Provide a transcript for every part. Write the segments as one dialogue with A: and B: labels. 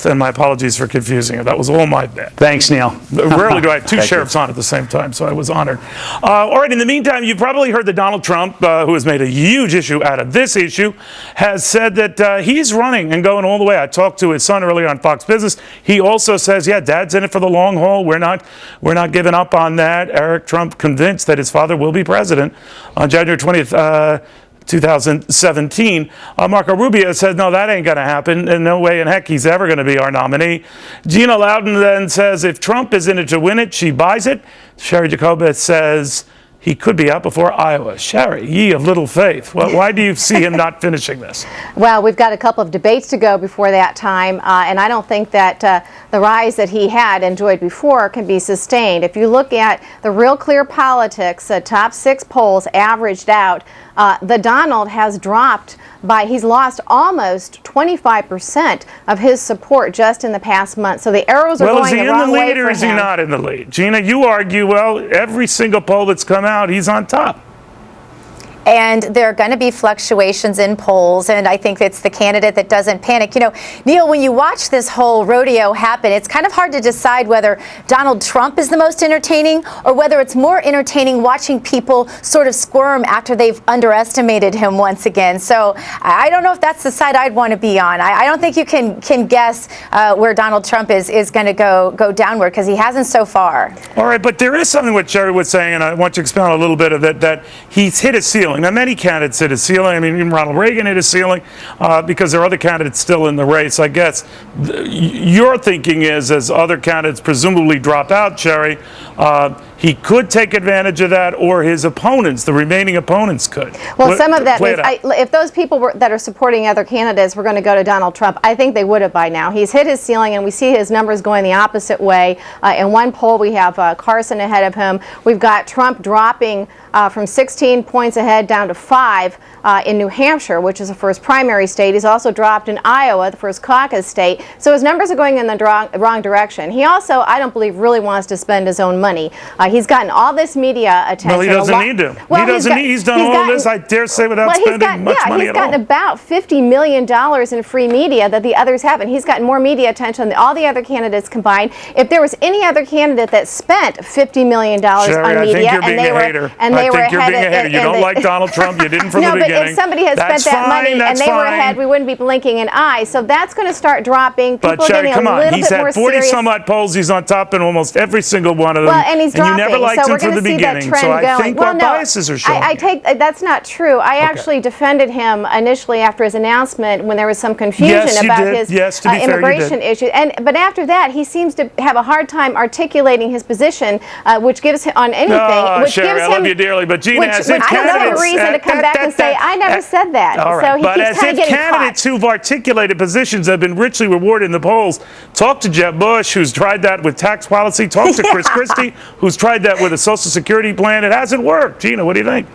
A: And my apologies for confusing it. That was all my bad.
B: Thanks, Neil.
A: Rarely do I have two sheriffs on at the same time, so I was honored. All right, in the meantime, you've probably heard that Donald Trump, who has made a huge issue out of this issue, has said that he's running and going all the way. I talked to his son earlier on Fox Business. He also says, yeah, Dad's in it for the long haul. We're not giving up on that. Eric Trump convinced that his father will be president on January 20th, 2017. Marco Rubio said, no, that ain't going to happen. And no way in heck he's ever going to be our nominee. Gina Loudon then says, if Trump is in it to win it, she buys it. Cheri Jacobus says he could be out before Iowa. Cheri, ye of little faith. Well, why do you see him not finishing this?
C: Well, we've got a couple of debates to go before that time, and I don't think that the rise that he had enjoyed before can be sustained. If you look at the Real Clear Politics, top 6 polls averaged out, the Donald has dropped he's lost almost 25% of his support just in the past month. So the arrows are going the wrong way for him.
A: Well, is he in the lead or is he not in the lead? Gina, you argue, well, every single poll that's come out, he's on top.
D: And there are going to be fluctuations in polls, and I think it's the candidate that doesn't panic. You know, Neil, when you watch this whole rodeo happen, it's kind of hard to decide whether Donald Trump is the most entertaining or whether it's more entertaining watching people sort of squirm after they've underestimated him once again. So I don't know if that's the side I'd want to be on. I don't think you can guess where Donald Trump is going to go downward, because he hasn't so far.
A: All right, but there is something what Cheri was saying, and I want to expound a little bit of it, that he's hit a ceiling. Now, many candidates hit a ceiling. I mean, even Ronald Reagan hit a ceiling because there are other candidates still in the race. I guess your thinking is, as other candidates presumably drop out, Cheri, he could take advantage of that, or his opponents, the remaining opponents, could.
C: Well, some of that means if those people that are supporting other candidates were going to go to Donald Trump, I think they would have by now. He's hit his ceiling, and we see his numbers going the opposite way. In one poll, we have Carson ahead of him. We've got Trump dropping from 16 points ahead down to 5 in New Hampshire, which is the first primary state. He's also dropped in Iowa, the first caucus state. So his numbers are going in the wrong direction. He also, I don't believe, really wants to spend his own money. He's gotten all this media attention.
A: Well, he doesn't need to. Well, he's done all this, I dare say, without spending much money at all.
C: He's gotten about $50 million in free media that the others haven't. He's gotten more media attention than all the other candidates combined. If there was any other candidate that spent $50 million on media,
A: and they were ahead, you don't like Donald Trump. You didn't from the beginning.
C: No, but if somebody had spent that money and they were ahead, we wouldn't be blinking an eye. So that's going to start dropping.
A: But Cheri, come on, he's had 40-some-odd polls. He's on top in almost every single one of them.
C: Well, and he's dropping.
A: You never liked him from the beginning. So I think our biases are showing.
C: That's not true. I actually defended him initially after his announcement when there was some confusion about his immigration issue. But after that, he seems to have a hard time articulating his position, which gives him on anything.
A: Cheri, I love you dearly, but Gina, as if
C: candidates, I don't have a reason to come back and say I never said that.
A: All right.
C: So he
A: but
C: keeps
A: as
C: kind of
A: if
C: getting
A: candidates
C: caught.
A: who've articulated positions have been richly rewarded in the polls. Talk to Jeb Bush, who's tried that with tax policy. Talk to Chris Christie, who's tried that with a Social Security plan. It hasn't worked. Gina, what do you think?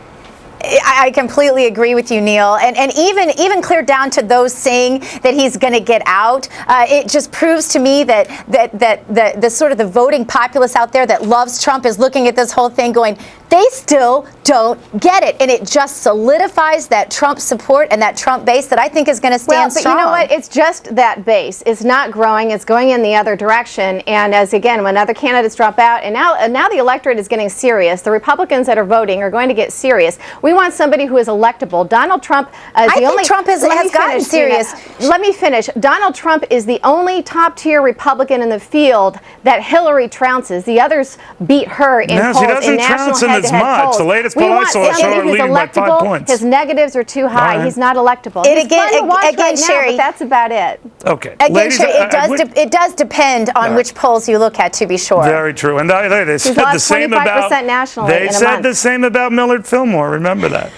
D: I completely agree with you, Neil, and even clear down to those saying that he's going to get out. It just proves to me that the sort of the voting populace out there that loves Trump is looking at this whole thing going, they still don't get it, and it just solidifies that Trump support and that Trump base that I think is going to stand strong.
C: But you know what? It's just that base. It's not growing. It's going in the other direction. And as again, when other candidates drop out, and now the electorate is getting serious. The Republicans that are voting are going to get serious. We want somebody who is electable. Donald Trump is the only.
D: Trump has gotten serious.
C: Let me finish. Donald Trump is the only top-tier Republican in the field that Hillary trounces. The others beat her in polls in national head-to-head polls.
A: The latest poll I saw showed her leading by 5 points.
C: His negatives are too high. Right. He's not electable. He's fun to watch right now, but that's about it.
A: Okay.
D: Again, Cheri, it does depend on which polls you look at, to be sure.
A: Very true. And they said the same about
C: nationally.
A: They said the same about Millard Fillmore. Remember that.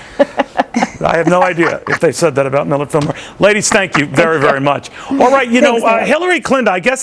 A: I have no idea if they said that about Millard Fillmore. Ladies, thank you very, very much. All right, Hillary Clinton, I guess.